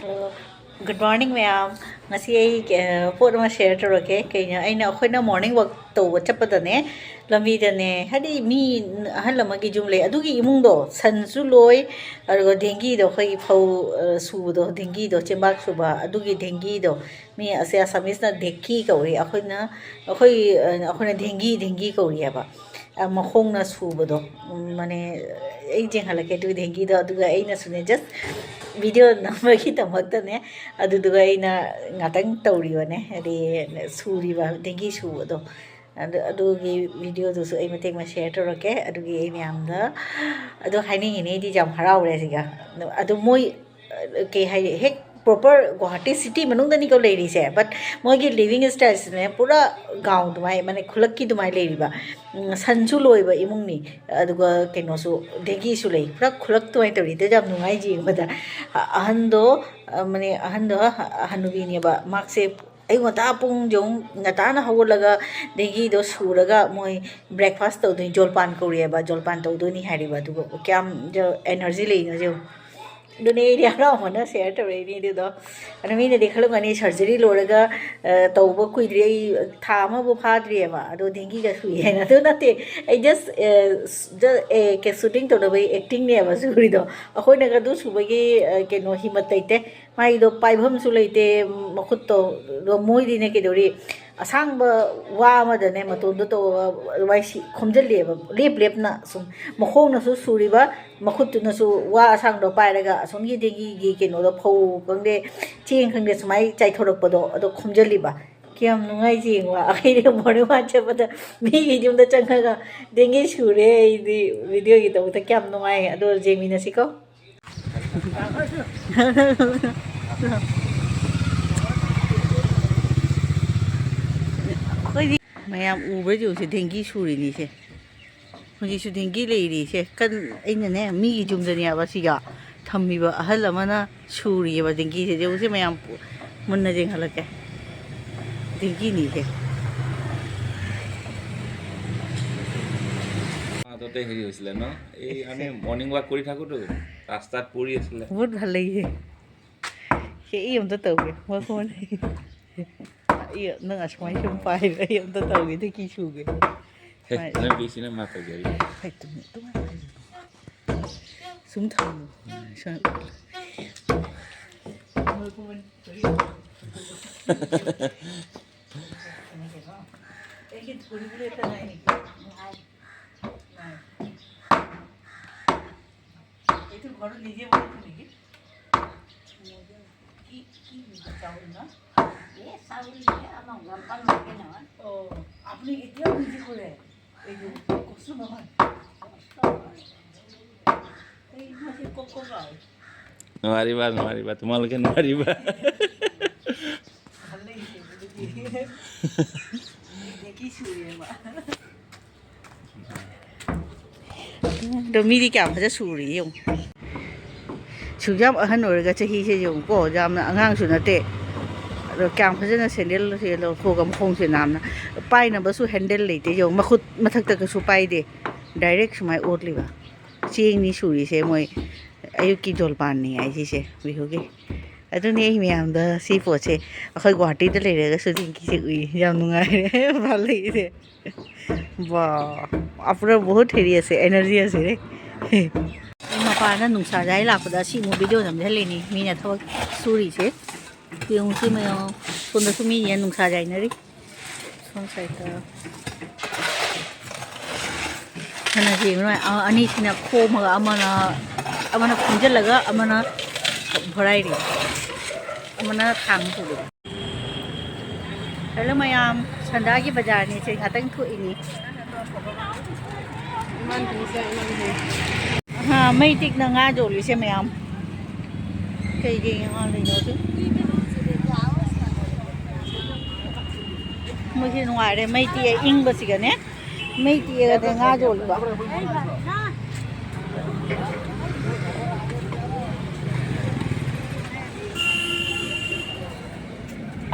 Hello. Good morning, ma'am. Ngasi ay po naman share to roke kaya ay na ako na morning walk to chapa dane lambi dane hadi mi ahal lamagi jumle adugi imung do san su loy argo dengi do khoi phau su do dengi do chemak su ba adugi dengi do mi ase asamis na dekhi kauri akhoi na dengi kauri ba makhong na su ba do mane ay jeng halake du dengi do aduga ay na sune just video namagi tamakta ne aduduga ina ngatang tawriwa ne ade suriba dengi su do adugi video du su ai mateng ma share to roke adugi ai myam da adu haini ni di jam harau re siga adu moi ke hai hek proper Guwahati city manung da ni ko leiri se but moi gi living styles ne pura gaung dumai mane khulak ki dumai leiri ba sanju loi ba imung ni aduga keno su dengi su lei pura khulak tu ai tawri te jam nungai ji ba da ahando mane ahando hanubi ni ba makse ay ngata pung jong ngata na hawlaga dengi do suraga moi breakfast to do jolpan ko re ba jolpan to do ni hari ba du kyam jo energy le na jo दुने area ना होना share तो रही नहीं दो अरे मैंने देखा लोग अने सर्जरी लोड़ेगा तो वो कोई रे था मैं वो फाड़ रही है माँ तो देंगी का सुई है ना तो ना ते आई जस्ट के शूटिंग तो भाई एक्टिंग नहीं है बस पूरी दो अखोई नगर दो सुबह के नो हिम्मत तैते माई दो पाइबम सुलेते मखुद तो मोई दिने के दोरी asang ba wa ma da ne matun do to wai si khomjal le ba lep na sum makhong na su suri ba makhut na su wa asang do pai raga som gi gi ke no do phau bang de ching khang de smai chai thorok pa do ado khomjal li ba kiam nungai jing wa ai de mori wa che ba da mi gi jum da chang ga dengi sure di video gi to ta kiam nungai ado jemi na siko mayam uber jo se dengi suri ni se hoji su dengi leiri se kan aina ne mi gi jum dani aba siga thammi ba ahal amana suri ba dengi se jo se mayam munna jeng halake dengi ni se আদতে হেৰি হৈছিলে ন এই আমি morning walk কৰি থাকোতো ৰাস্তাত পৰি আছিলে বহুত ভাল লাগিছে সেই আমটা তৌগে মই phone iya nang asmai sumpai ai am ta tau gitu ki suge na bisina mata gari hai tu sum thang sa itu ঘর নিজে বলতে নাকি কি চাউল না ये साउल है हम गलपन लगे ना ओ अपनी इतना बिजी करे এই যে কসু নহয় এই মাসে কোকো গায় নোৱাৰিবা তোমালোকে নোৱাৰিবা ভাল লাগিছে দেখিছো এমা 도미리 게 아파서 술이 용 수잡 한 월가 저희세 용고 잠나 안강수 나때 càng phải là sandal thì là cô cầm không thể làm na pai na basu handle lấy thế rồi mà khut mà thắc cái số pai đi direct sumai ốt liba chieng ni suri se moi ayu ki dol pan ni ai se vi hoge adu ni mi am da si po che akhoi Guwahati da le ga su din ki se ui yam nungai bhal lagi se ba apura bahut heri ase energy ase re ma pa na nungsa jai la pa da si mo video jam le ni mi na thawak suri se yung si mayo kunda sumi yan nung sajay na rin son saita hana si mo ani sina ko mga amana kunjal laga amana bharai ri amana thang tu hello mayam sanda ki bazar ni che khatang thu ini man tu se ha mai tik na nga jo li se mayam kai ge ngon ni no tu मुझे नुआरे मैं ती इंग बसी गने मैं ती गा nga jol ba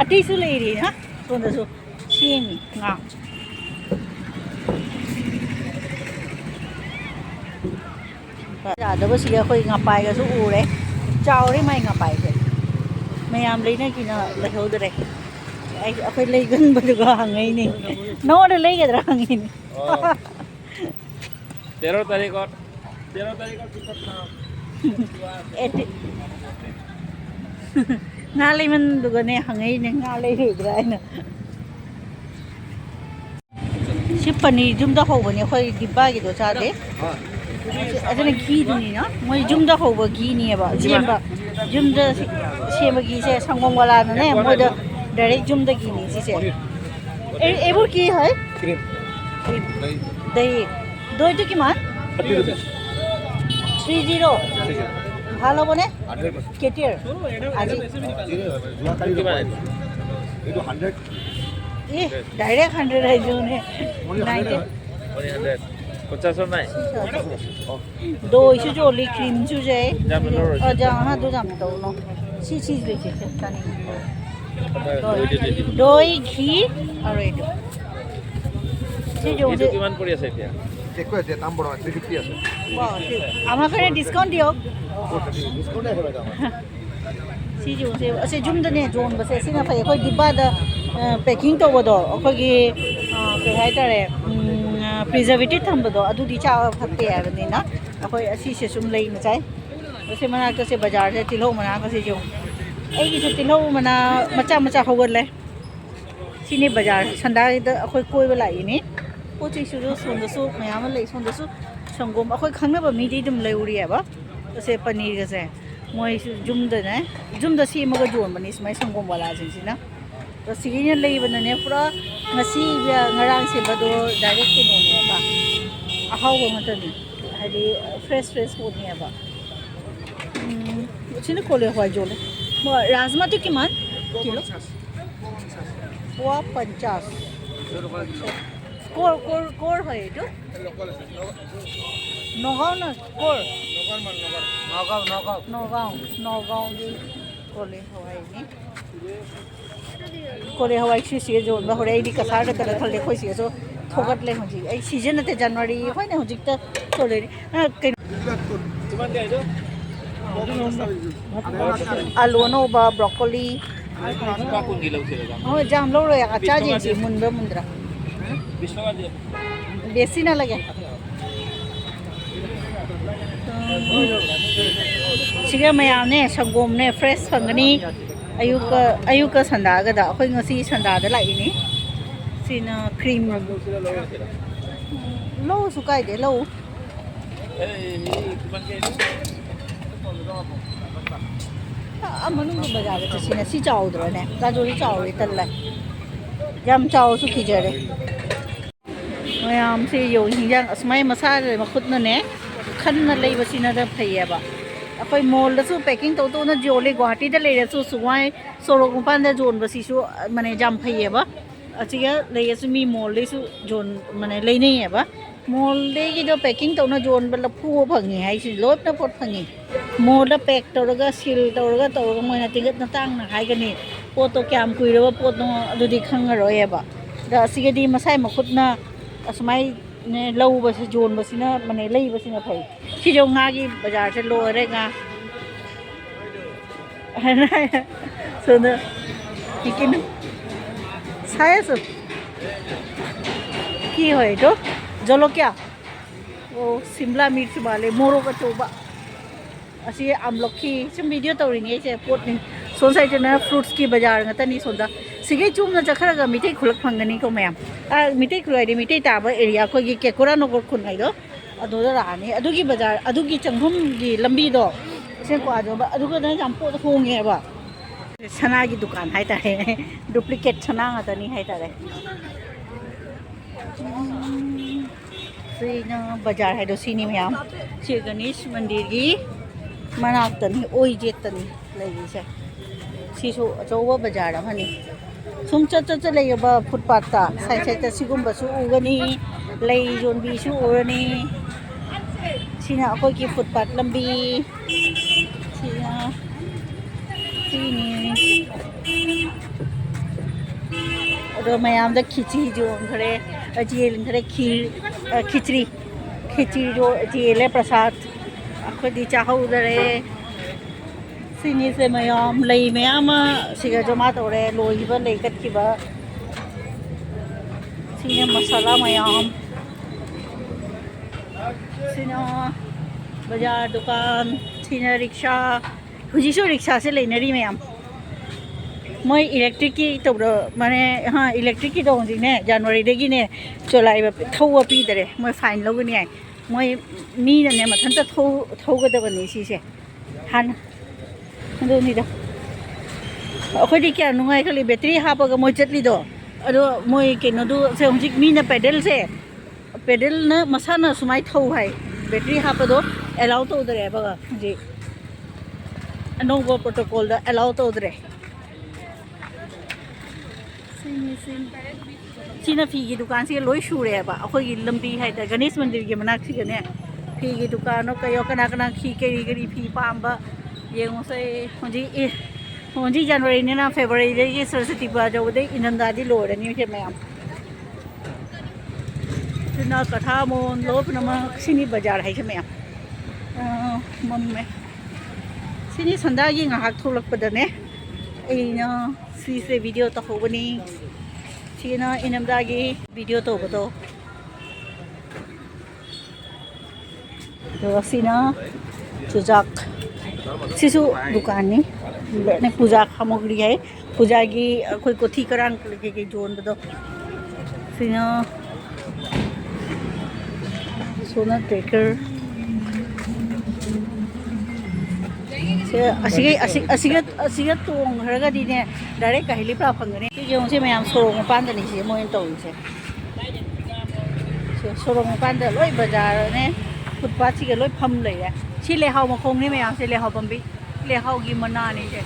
ati su le ri na so da so sim nga ra da ba si ga khoi nga pai ga su u re chao ri mai nga pai ke ꯃꯌꯥꯝ ꯂꯩꯅꯈꯤꯅ ꯂꯩꯍꯧꯗ꯭ꯔꯦ ꯑꯩꯈꯣꯏ ꯂꯩꯒꯟꯕꯗꯨꯒ ꯍꯪꯉꯛꯏꯅꯦ ꯅꯉꯣꯟꯗ ꯂꯩꯒꯗ꯭ꯔꯥ ꯍꯪꯉꯤꯅꯦ 13 तारिख ticket था ꯉꯥ ꯂꯩꯃꯟꯗꯨꯒꯅꯦ ꯍꯪꯉꯛꯏꯅꯦ ꯉꯥ ꯂꯩꯔꯣꯏꯗ꯭ꯔꯥ ꯍꯥꯏꯅ ꯁꯤ ꯄꯅꯤꯔ ꯌꯨꯝꯗ ꯍꯧꯕꯅꯦ ꯑꯩꯈꯣꯏ ꯗꯤब्ꯕꯥꯒꯤꯗꯣ ꯆꯥꯗꯦ ꯑꯗꯨꯅ ꯘꯤꯗꯨꯅꯤꯅ ꯃꯣꯏ ꯌꯨꯝꯗ ꯍꯧꯕ ꯘꯤꯅꯦꯕ ꯁꯦꯝꯕ ꯌꯨꯝꯗ ꯁꯦꯝꯕ ꯘꯤꯁꯦ ꯁꯪꯒꯣꯝ ꯋꯥꯂꯥꯅꯅꯦ ꯃꯣꯏꯗ ꯗꯥꯏꯔꯦꯛ ꯌꯨꯝꯗꯒꯤꯅꯤ ꯁꯤꯁꯦ এইবোৰ কি হয় क्रीम দহি দৈটো কিমান 30 रुपीस 30 ভাল হ'বনে 100% কেতিয়াৰ আজি এইটো 100 ই ডাইৰেক্ট 100 আহিছোনে 90 50 নাই দৈꯁꯨ জলি ক্ৰীমꯁু যায় অ দু যাম তো ন সি চিজ লৈছে জানি দৈ ঘি আৰু এইটো এইটো কিমান পৰি আছে এতিয়া একো আছে দাম বড় 350 আছে আমাৰ কাৰণে ডিসকাউন্ট দিয়ক ডিসকাউন্ট আছে বাইদেউ সিজুꯁꯦ ꯑꯁꯦ ꯌꯨꯝꯗꯅꯦ ꯖꯣꯟꯕꯁꯦ ꯁꯤꯅ ꯐꯩ ꯑꯩꯈꯣꯏ ꯗꯤब्ꯕꯥꯗ ꯄꯦꯀꯤꯡ ꯇꯧꯕꯗꯣ ꯑꯩꯈꯣꯏꯒꯤ ꯀꯩ ꯍꯥꯏꯇꯥꯔꯦ ꯄ꯭ꯔꯤꯖꯔቬꯇꯤቭ ꯊꯝꯕꯗꯣ ꯑꯗꯨꯗꯤ ꯆꯥꯕ ꯐꯠꯇꯦ ꯍꯥꯏꯕꯅꯤꯅ ꯑꯩꯈꯣꯏ ꯑꯁꯤꯁꯦ ꯁꯨꯝ ꯂꯩꯅ ꯆꯥꯏ ꯁꯤ ꯃꯅꯥꯛꯇꯁꯦ ꯕꯖꯥꯔꯁꯦ ꯇꯤꯜꯍꯧ ꯃꯅꯥꯒꯁꯤꯁꯨ ꯑꯩꯒꯤꯁꯨ ꯇꯤꯜꯍꯧ ꯃꯅꯥ ꯃꯆꯥ ꯃꯆꯥ ꯍꯧꯒꯠꯂꯦ ꯁꯤꯅꯤ ꯕꯖꯥꯔ ꯁꯟꯗꯥꯒꯤꯗ ꯑꯩꯈꯣꯏ ꯀꯣꯏꯕ ꯂꯥꯛꯏꯅꯤ ꯄꯣꯠ ꯆꯩꯁꯨ ꯁꯣꯝꯗꯁꯨ ꯃꯌꯥꯝ ꯑꯃ ꯂꯩ ꯁꯣꯝꯗꯁꯨ ꯁꯪꯒꯣꯝ ꯑꯩꯈꯣꯏ ꯈꯪꯅꯕ ꯃꯤꯗꯤ ꯑꯗꯨꯝ ꯂꯩꯔꯤꯑꯕ ꯑꯁꯦ ꯄꯅꯤꯔꯒꯁꯦ ꯃꯣꯏꯁꯨ ꯌꯨꯝꯗꯅꯦ ꯌꯨꯝꯗ ꯁꯦꯝꯃꯒ ꯌꯣꯟꯕꯅꯤ ꯁꯨꯃꯥꯏꯅ ꯁꯪꯒꯣꯝ ꯋꯥꯂꯥꯁꯤꯡꯁꯤꯅ ꯑꯗꯣ ꯁꯤꯒꯤꯅ ꯂꯩꯕꯅꯅꯦ ꯄꯨꯔꯥ ꯉꯁꯤ ꯉꯔꯥꯡ ꯁꯦꯝꯕꯗꯣ ꯗꯥꯏꯔꯦꯛ ꯀꯩꯅꯣꯅꯦꯕ ꯑꯍꯥꯎꯕ ꯉꯥꯛꯇꯅꯤ ꯍꯥꯏꯗꯤ ꯐ꯭ꯔꯦꯁ ꯄꯣꯠꯅꯦꯕꯁꯤꯅ ꯀꯣꯂꯦ ꯍꯋꯥꯏ ꯌꯣꯜꯂꯦ ꯔꯥꯖꯃꯥꯗꯨ কিমান কিলো পোৱা 50 কৰ হয় এইটো নগাঁও ন কৰ নগাঁও কলে ꯍꯋꯥꯏꯅꯤ ꯀꯣꯂꯦ ꯍꯋꯥꯏ ꯁꯤꯁꯤꯒ ꯌꯣꯟꯕ ꯍꯧꯔꯦ ꯑꯩꯗꯤ ꯀꯁꯥꯔꯗ ꯈꯜꯂꯦ ꯑꯩꯈꯣꯏ ꯁꯤꯒꯁꯨ ꯊꯣꯛꯒꯠꯂꯦ ꯍꯧꯖꯤꯛ ꯑꯩ ꯁꯤꯖꯟ ꯅꯠꯇꯦ ꯖꯅꯋꯥꯔꯤ ꯍꯣꯏꯅꯦ ꯍꯧꯖꯤꯛꯇ ꯇꯧꯔꯦꯅꯤ ꯀꯩꯅꯣ ꯑꯂꯨ ꯑꯅꯧꯕ ꯕ꯭ꯔꯣꯀꯣꯂꯤ ꯍꯣꯏ ꯖꯥꯝ ꯂꯧꯔꯣꯏ ꯆꯥꯖꯦꯁꯤ ꯃꯨꯟꯕ꯭ꯔꯥ ꯃꯨꯟꯗ꯭ꯔꯥ বেশি না লাগে siga mayamne sangomne fresh fangani ayuka sandaga da akhoi ngasi sandada la ini sina cream lo su kai de lo amanu bazar ta sina si chawdra ne ka jori chawri talla jam chaw su kijare mayam se yo hinjang asmai masa le makhutna ne khanna leibasina da phayeba akhoi mall da su packing to to na jole guwahati da leire su suwai sorok pan da jon basi su mane jam phayeba achiga leye su mi mall le su jon mane leinei eba mall le gi do packing to na jon bala phu phangi hai si lot na pot phangi mall da pack to ga seal to ga moi na tigat na tang na hai gani pot to kyam kuiro pot no adudi khangaro eba da asiga di masai makhutna asmai ne louba se jon basina mane leiba sina phai si jo nga gi bazar se lo re nga so na ikin saya so ki hoy to jolokia o simla mirch wale moro ka choba asi amlokhi sim video tawring e che pot ni son sai jana fruits ki bazar ngata ni sonda sige chum na jakhara ga mitai khulak phangani ko mayam mitai khulai de mitai taba area ko gi kekura nogor khun hai do adu da rani adu gi bazar adu gi changhum gi lambi do se ko adu adu ga na jam pot hong ye ba sana gi dukan hai ta hai duplicate sana ngata ni hai ta re sina bazar hai do sini mayam si ganesh mandir gi manaktani oi jetani lagi se sisu achowa bazar amani sum chat layaba footpath ta sai sai ta sigumba su ugani lay jon bi su urani sina akoi ki footpath lambi sina sini ado mayam da khichi jon khare ajel khare khichri jo jele prasad akoi di chahau dare Sini se mayam lay mayama siga jama tore loiba lay kat kiba. Sini masala mayam. Sini bazaar dukan. Sini rickshaw. Huji so rickshaw se lay nari mayam. Moi electric ki to mane ha electric ki dong jing ne January de gi ne cholai ba thau pi dare moi fine lo ni ai moi mi ne ma than ta thau ga da ni si se han do ni da khoi di kya nungai khali battery ha pa ga moi chat li do ado moi ke no do se hong jik mi na pedal na masa na sumai thau hai battery ha pa do allow to dare ba ga ji anova protocol da allow to dare Sina fi ki dukan se loi shure ba akhoi gi lambi hai da Ganesh mandir gi manak si ne fi gi dukan no kayo kana khi keri fi pamba yeng se honji January ne na February de gi Saraswati ba jo de inanda di lo ni che mayam sina katha mon lo na ma sini bazar hai che mayam mom me sini sanda gi ngahak tholak pa da ne ai na si se video ta ho bani Sina inamdagi video to beto. तो sina चुजाक Sissu दुकान ने ने पूजा सामग्री है पूजा की कोई कोथी करान के जोन बेतो सिना सोना ट्रेकर असिगे तोंग हरगा दिने डायरेक्ट कहली प्रा फंगने कि जों से मैम सोरों पान दनी से मोइन तो से सोरों पान द लोई बाजार ने फुटपाथ से लोई फम ले है छि ले हाउ मखों ने मैम से ले हाउ बम्बी ले हाउ की मना नहीं से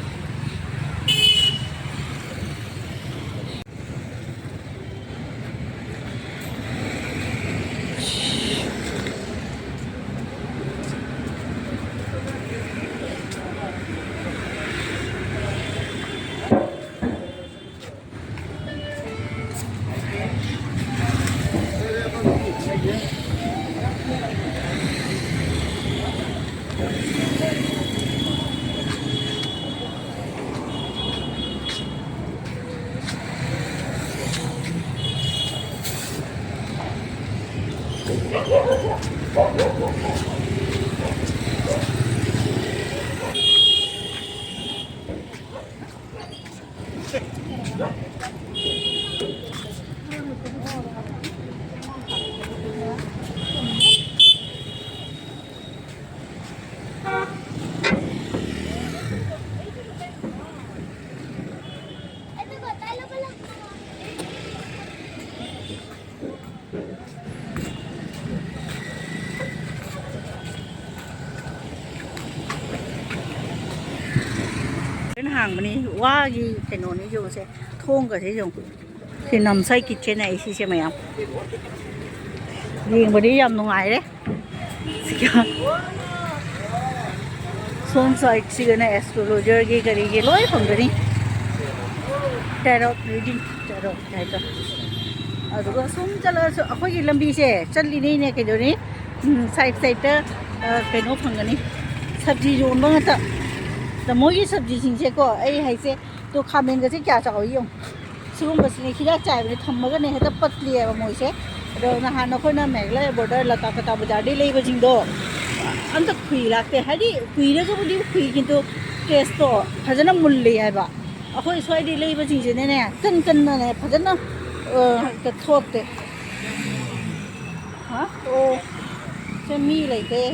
hàng bên này quá gì cái nồi này dùng sẽ thôn cả thế dùng thì nằm xây kịch trên này thì xem mày không riêng bên đi làm ngoài đấy xuân xây cái này astrologer cái lối phòng cái đi tarot reading tarot này cơ rồi xuân cho là có gì làm gì sẽ chân đi này cái đó này side cái nốt phòng cái này sắp gì dùng bao nhiêuแต่มวยสับจีสิงเชก็ไอ้ไฮเซตัวคาเมนก็ที่แก่จะเอาอยู่ซึ่งมันสิ่งที่ได้จ่ายไปทำมาก็เนี่ยถ้าปัดเลียบมวยเชเราหน้าหน้าคนน่ะแม็กเลยบอร์เดอร์ละกาบจาดีเลยไปจริงด้วยอันตะคุยลักแต่ให้ดิคุยแล้วก็ไม่ได้คุยกินตัวเคสตัวพัฒนามุลเลยไอ้บ้าเอาคนสวยดีเลยไปจริงๆเนี่ยกันเนี่ยพัฒนากระทบเตะฮะโอ้จะมีอะไรเตะ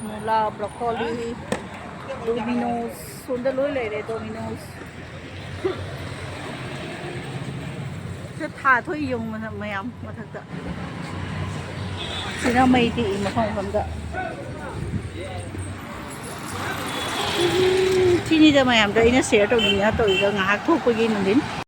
Mula, broccoli, Domino's, सुंदर लोग ले रहे Domino's.จะถ่ายถ้วยยงมันไม่เอามาทักษะสิ่งนั้นไม่ดีมาของผมก็ที่นี่จะไม่เอาแต่อินเสียตรงนี้นะตัวอีกงาทุกคนกินหนึ่ง